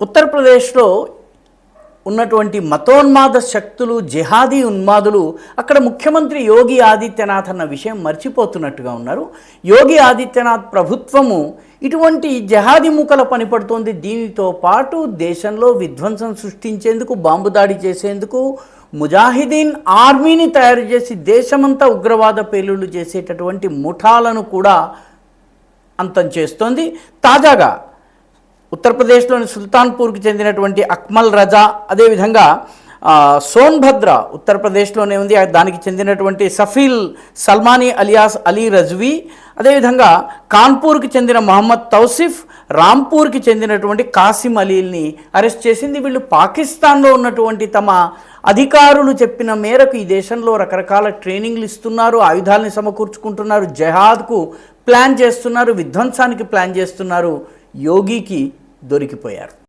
ఉత్తరప్రదేశ్లో ఉన్నటువంటి మతోన్మాద శక్తులు, జిహాదీ ఉన్మాదులు అక్కడ ముఖ్యమంత్రి యోగి ఆదిత్యనాథ్ అన్న విషయం మర్చిపోతున్నట్టుగా ఉన్నారు. యోగి ఆదిత్యనాథ్ ప్రభుత్వము ఇటువంటి జహాదీ మూకల పనిపడుతోంది. దీనితో పాటు దేశంలో విధ్వంసం సృష్టించేందుకు, బాంబు దాడి చేసేందుకు ముజాహిదీన్ ఆర్మీని తయారు చేసి దేశమంతా ఉగ్రవాద పేలుళ్లు చేసేటటువంటి ముఠాలను కూడా అంతం చేస్తోంది. తాజాగా ఉత్తరప్రదేశ్లోని సుల్తాన్పూర్కి చెందినటువంటి అక్మల్ రజా, అదేవిధంగా సోన్భద్ర ఉత్తరప్రదేశ్లోనే ఉంది, దానికి చెందినటువంటి సఫీల్ సల్మానీ అలియాస్ అలీ రజ్వీ, అదేవిధంగా కాన్పూర్కి చెందిన మహమ్మద్ తౌసిఫ్, రాంపూర్కి చెందినటువంటి కాసిం అలీల్ని అరెస్ట్ చేసింది. వీళ్ళు పాకిస్తాన్లో ఉన్నటువంటి తమ అధికారులు చెప్పిన మేరకు ఈ దేశంలో రకరకాల ట్రైనింగ్లు ఇస్తున్నారు, ఆయుధాలని సమకూర్చుకుంటున్నారు, జహాద్కు ప్లాన్ చేస్తున్నారు, విధ్వంసానికి ప్లాన్ చేస్తున్నారు. యోగికి దొరికిపోయారు.